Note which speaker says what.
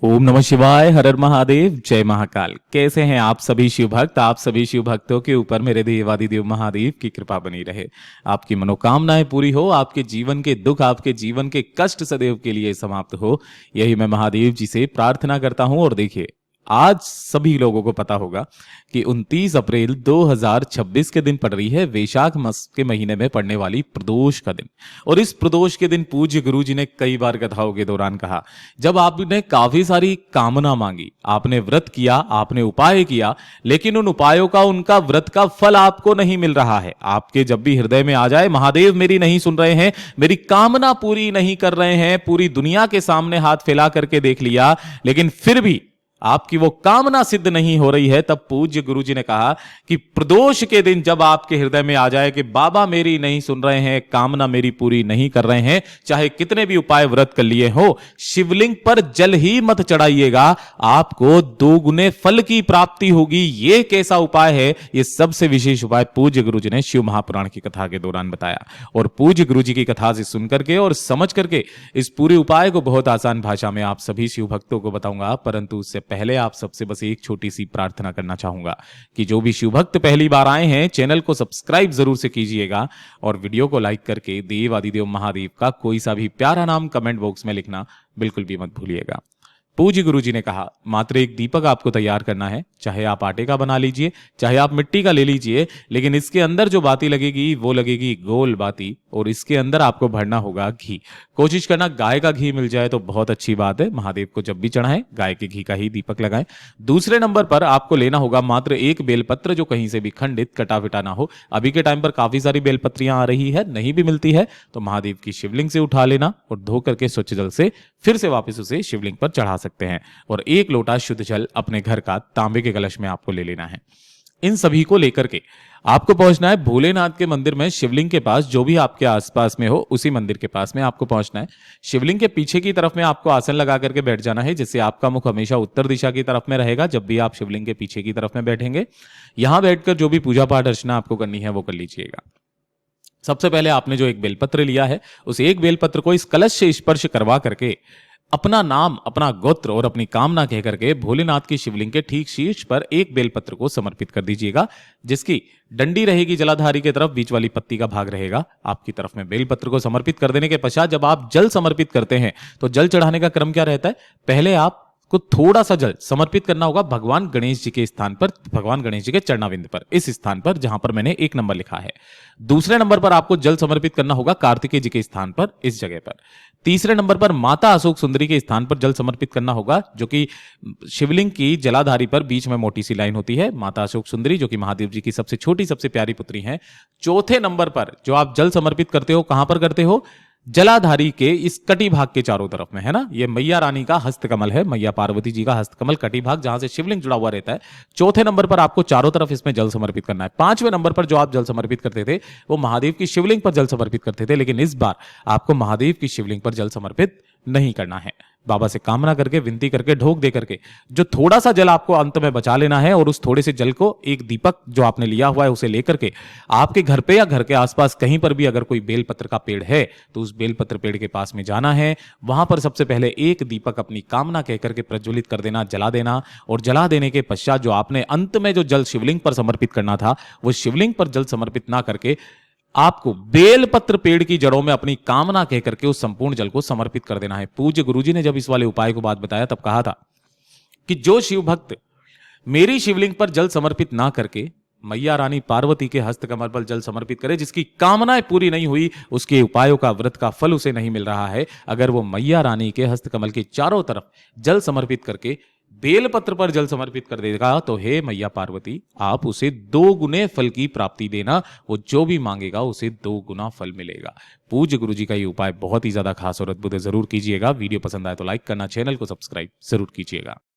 Speaker 1: ओम नमः शिवाय, हर हर महादेव, जय महाकाल। कैसे हैं आप सभी शिव भक्त। आप सभी शिव भक्तों के ऊपर मेरे देवादिदेव महादेव की कृपा बनी रहे। आपकी मनोकामनाएं पूरी हो, आपके जीवन के दुख, आपके जीवन के कष्ट सदैव के लिए समाप्त हो, यही मैं महादेव जी से प्रार्थना करता हूं। और देखिए, आज सभी लोगों को पता होगा कि 29 अप्रैल 2026 के दिन पड़ रही है वैशाख मास के महीने में पड़ने वाली प्रदोष का दिन। और इस प्रदोष के दिन पूज्य गुरु जी ने कई बार कथाओं के दौरान कहा, जब आपने काफी सारी कामना मांगी, आपने व्रत किया, आपने उपाय किया, लेकिन उन उपायों का, उनका व्रत का फल आपको नहीं मिल रहा है। आपके जब भी हृदय में आ जाए महादेव मेरी नहीं सुन रहे हैं, मेरी कामना पूरी नहीं कर रहे हैं, पूरी दुनिया के सामने हाथ फैला करके देख लिया, लेकिन फिर भी आपकी वो कामना सिद्ध नहीं हो रही है, तब पूज्य गुरु जी ने कहा कि प्रदोष के दिन जब आपके हृदय में आ जाए कि बाबा मेरी नहीं सुन रहे हैं, कामना मेरी पूरी नहीं कर रहे हैं, चाहे कितने भी उपाय व्रत कर लिए हो, शिवलिंग पर जल ही मत चढ़ाइएगा, आपको दोगुने फल की प्राप्ति होगी। ये कैसा उपाय है? ये सबसे विशेष उपाय पूज्य गुरु जी ने शिव महापुराण की कथा के दौरान बताया। और पूज्य गुरु जी की कथा से सुनकर के और समझ करके इस पूरे उपाय को बहुत आसान भाषा में आप सभी शिव भक्तों को बताऊंगा। परंतु उससे पहले आप सबसे बस एक छोटी सी प्रार्थना करना चाहूंगा कि जो भी शिव भक्त पहली बार आए हैं, चैनल को सब्सक्राइब जरूर से कीजिएगा और वीडियो को लाइक करके देव आदिदेव महादेव का कोई सा भी प्यारा नाम कमेंट बॉक्स में लिखना बिल्कुल भी मत भूलिएगा। पूज्य गुरु जी ने कहा, मात्र एक दीपक आपको तैयार करना है, चाहे आप आटे का बना लीजिए, चाहे आप मिट्टी का ले लीजिए, लेकिन इसके अंदर जो बाती लगेगी वो लगेगी गोल बाती, और इसके अंदर आपको भरना होगा घी। कोशिश करना गाय का घी मिल जाए तो बहुत अच्छी बात है। महादेव को जब भी चढ़ाएं गाय के घी का ही दीपक लगाएं। दूसरे नंबर पर आपको लेना होगा मात्र एक बेलपत्र, जो कहीं से भी खंडित कटा फिटा ना हो। अभी के टाइम पर काफी सारी बेलपत्रियां आ रही है, नहीं भी मिलती है तो महादेव की शिवलिंग से उठा लेना और धो करके स्वच्छ जल से फिर से वापस उसे शिवलिंग पर चढ़ा सकते हैं। और एक लोटा शुद्ध जल अपने घर का तांबे के कलश में आपको ले लेना है। इन सभी को लेकर के आपको पहुंचना है भोलेनाथ के मंदिर में, शिवलिंग के पास, जो भी आपके आसपास में हो उसी मंदिर के पास में आपको पहुंचना है। शिवलिंग के पीछे की तरफ में आपको आसन लगा करके बैठ जाना है, जिससे आपका मुख हमेशा उत्तर दिशा की तरफ में रहेगा। जब भी आप शिवलिंग के पीछे की तरफ में बैठेंगे, यहां बैठकर जो भी पूजा पाठ अर्चना आपको करनी है वो कर लीजिएगा। सबसे पहले आपने जो एक बेलपत्र लिया है, उस एक बेलपत्र को इस कलश से स्पर्श करवा करके अपना नाम, अपना गोत्र और अपनी कामना कह करके भोलेनाथ की शिवलिंग के ठीक शीर्ष पर एक बेलपत्र को समर्पित कर दीजिएगा, जिसकी डंडी रहेगी जलाधारी की तरफ, बीच वाली पत्ती का भाग रहेगा आपकी तरफ में। बेलपत्र को समर्पित कर देने के पश्चात जब आप जल समर्पित करते हैं तो जल चढ़ाने का क्रम क्या रहता है? पहले आप को थोड़ा सा जल समर्पित करना होगा भगवान गणेश जी के स्थान पर, भगवान गणेश जी के चरणाविंद पर, इस स्थान पर जहां पर मैंने एक नंबर लिखा है। दूसरे नंबर पर आपको जल समर्पित करना होगा कार्तिकेय जी के स्थान पर, इस जगह पर। तीसरे नंबर पर माता अशोक सुंदरी के स्थान पर जल समर्पित करना होगा, जो कि शिवलिंग की जलाधारी पर बीच में मोटी सी लाइन होती है, माता अशोक सुंदरी, जो कि महादेव जी की सबसे छोटी, सबसे प्यारी पुत्री हैं। चौथे नंबर पर जो आप जल समर्पित करते हो, कहां पर करते हो? जलाधारी के इस कटी भाग के चारों तरफ में, है ना। ये मैया रानी का हस्तकमल है, मैया पार्वती जी का हस्तकमल, कटी भाग जहां से शिवलिंग जुड़ा हुआ रहता है। चौथे नंबर पर आपको चारों तरफ इसमें जल समर्पित करना है। पांचवें नंबर पर जो आप जल समर्पित करते थे वो महादेव की शिवलिंग पर जल समर्पित करते थे, लेकिन इस बार आपको महादेव की शिवलिंग पर जल समर्पित नहीं करना है। बाबा से कामना करके, विनती करके, ढोक दे करके जो थोड़ा सा जल आपको अंत में बचा लेना है, और उस थोड़े से जल को एक दीपक जो आपने लिया हुआ है उसे लेकर के आपके घर पे या घर के आसपास कहीं पर भी अगर कोई बेलपत्र का पेड़ है तो उस बेलपत्र पेड़ के पास में जाना है। वहां पर सबसे पहले एक दीपक अपनी कामना कहकर के प्रज्वलित कर देना, जला देना। और जला देने के पश्चात जो आपने अंत में जो जल शिवलिंग पर समर्पित करना था, वो शिवलिंग पर जल समर्पित ना करके आपको बेलपत्र पेड़ की जड़ों में अपनी कामना कह करके उस संपूर्ण जल को समर्पित कर देना है। पूज्य गुरुजी ने जब इस वाले उपाय को बात बताया तब कहा था कि जो शिव भक्त मेरी शिवलिंग पर जल समर्पित ना करके मैया रानी पार्वती के हस्तकमल पर जल समर्पित करे, जिसकी कामनाएं पूरी नहीं हुई, उसके उपायों का, व्रत का फल उसे नहीं मिल रहा है, अगर वो मैया रानी के हस्तकमल के चारों तरफ जल समर्पित करके बेलपत्र पर जल समर्पित कर देगा, तो हे मैया पार्वती, आप उसे 2 गुने फल की प्राप्ति देना। वो जो भी मांगेगा उसे 2 गुना फल मिलेगा। पूज्य गुरु जी का ये उपाय बहुत ही ज्यादा खास और अद्भुत है, जरूर कीजिएगा। वीडियो पसंद आए तो लाइक करना, चैनल को सब्सक्राइब जरूर कीजिएगा।